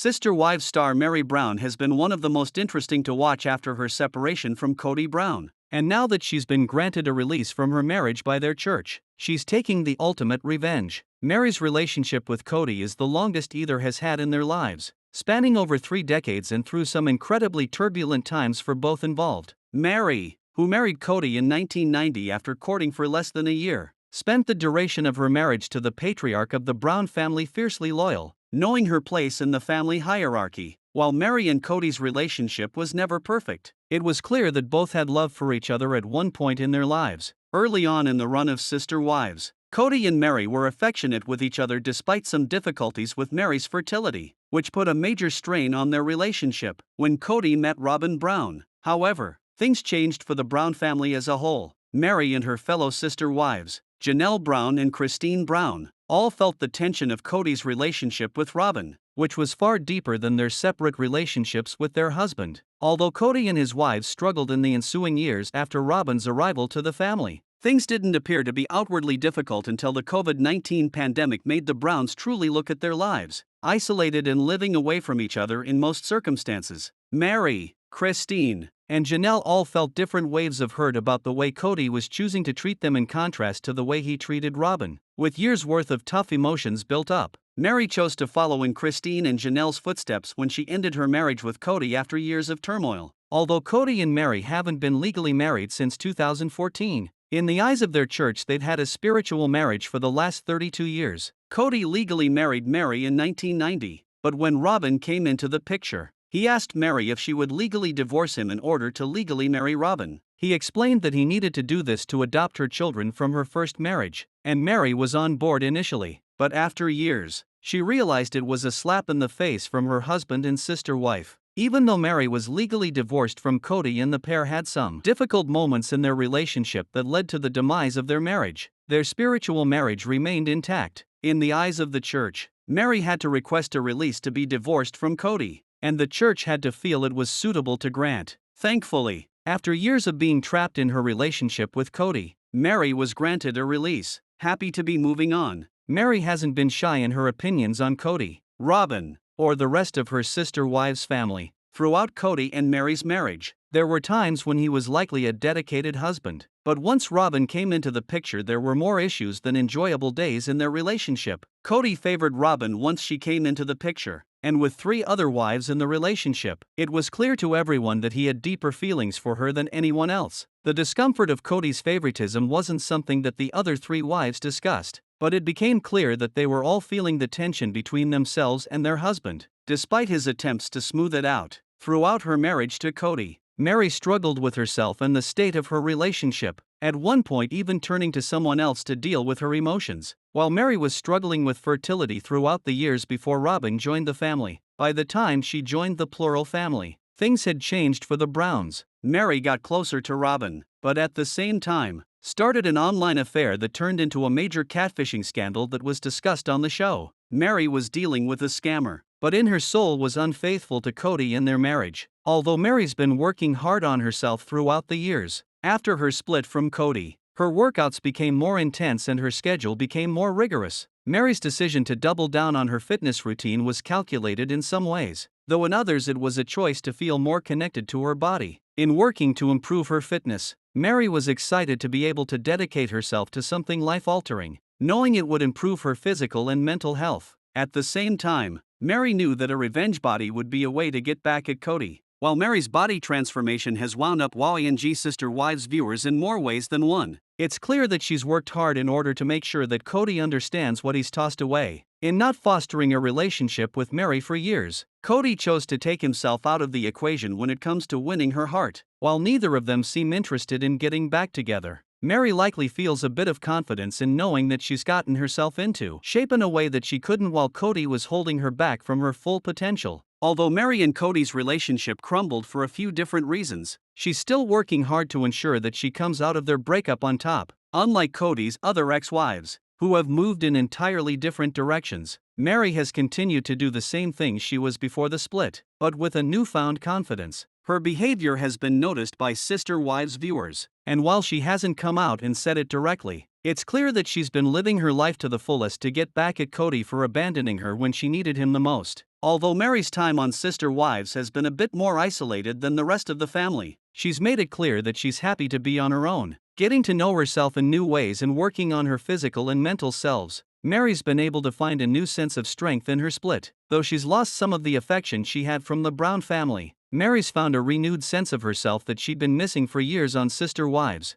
Sister Wives star Meri Brown has been one of the most interesting to watch after her separation from Kody Brown. And now that she's been granted a release from her marriage by their church, she's taking the ultimate revenge. Meri's relationship with Kody is the longest either has had in their lives, spanning over 3 decades and through some incredibly turbulent times for both involved. Meri, who married Kody in 1990 after courting for less than a year, spent the duration of her marriage to the patriarch of the Brown family fiercely loyal, knowing her place in the family hierarchy. While Meri and Kody's relationship was never perfect, it was clear that both had love for each other at one point in their lives. Early on in the run of Sister Wives, Kody and Meri were affectionate with each other despite some difficulties with Meri's fertility, which put a major strain on their relationship. When Kody met Robyn Brown, however, things changed for the Brown family as a whole. Meri and her fellow sister wives, Janelle Brown and Christine Brown, all felt the tension of Kody's relationship with Robyn, which was far deeper than their separate relationships with their husband. Although Kody and his wives struggled in the ensuing years after Robyn's arrival to the family, things didn't appear to be outwardly difficult until the COVID-19 pandemic made the Browns truly look at their lives, isolated and living away from each other in most circumstances. Meri, Christine, and Janelle all felt different waves of hurt about the way Kody was choosing to treat them in contrast to the way he treated Robyn. With years' worth of tough emotions built up, Meri chose to follow in Christine and Janelle's footsteps when she ended her marriage with Kody after years of turmoil. Although Kody and Meri haven't been legally married since 2014, in the eyes of their church they'd had a spiritual marriage for the last 32 years. Kody legally married Meri in 1990, but when Robyn came into the picture, he asked Meri if she would legally divorce him in order to legally marry Robyn. He explained that he needed to do this to adopt her children from her first marriage, and Meri was on board initially. But after years, she realized it was a slap in the face from her husband and sister wife. Even though Meri was legally divorced from Kody and the pair had some difficult moments in their relationship that led to the demise of their marriage, their spiritual marriage remained intact. In the eyes of the church, Meri had to request a release to be divorced from Kody, and the church had to feel it was suitable to grant. Thankfully, after years of being trapped in her relationship with Kody, Meri was granted a release. Happy to be moving on, Meri hasn't been shy in her opinions on Kody, Robyn, or the rest of her sister wives' family. Throughout Kody and Meri's marriage, there were times when he was likely a dedicated husband, but once Robyn came into the picture there were more issues than enjoyable days in their relationship. Kody favored Robyn once she came into the picture, and with 3 other wives in the relationship, it was clear to everyone that he had deeper feelings for her than anyone else. The discomfort of Kody's favoritism wasn't something that the other 3 wives discussed, but it became clear that they were all feeling the tension between themselves and their husband. Despite his attempts to smooth it out, throughout her marriage to Kody, Meri struggled with herself and the state of her relationship, at one point even turning to someone else to deal with her emotions. While Meri was struggling with fertility throughout the years before Robyn joined the family, by the time she joined the plural family, things had changed for the Browns. Meri got closer to Robyn, but at the same time, started an online affair that turned into a major catfishing scandal that was discussed on the show. Meri was dealing with a scammer, but in her soul was unfaithful to Kody in their marriage. Although Meri's been working hard on herself throughout the years, after her split from Kody, her workouts became more intense and her schedule became more rigorous. Meri's decision to double down on her fitness routine was calculated in some ways, though in others it was a choice to feel more connected to her body. In working to improve her fitness, Meri was excited to be able to dedicate herself to something life-altering, knowing it would improve her physical and mental health. At the same time, Meri knew that a revenge body would be a way to get back at Kody. While Meri's body transformation has wound up wowing Sister Wives viewers in more ways than one, it's clear that she's worked hard in order to make sure that Kody understands what he's tossed away. In not fostering a relationship with Meri for years, Kody chose to take himself out of the equation when it comes to winning her heart. While neither of them seem interested in getting back together, Meri likely feels a bit of confidence in knowing that she's gotten herself into shape in a way that she couldn't while Kody was holding her back from her full potential. Although Meri and Kody's relationship crumbled for a few different reasons, she's still working hard to ensure that she comes out of their breakup on top. Unlike Kody's other ex-wives, who have moved in entirely different directions, Meri has continued to do the same things she was before the split, but with a newfound confidence. Her behavior has been noticed by Sister Wives viewers, and while she hasn't come out and said it directly, It's clear that she's been living her life to the fullest to get back at Cody for abandoning her when she needed him the most. Although Meri's time on Sister Wives has been a bit more isolated than the rest of the family, she's made it clear that she's happy to be on her own, getting to know herself in new ways and working on her physical and mental selves. Meri's been able to find a new sense of strength in her split. Though she's lost some of the affection she had from the Brown family, Meri's found a renewed sense of herself that she'd been missing for years on Sister Wives.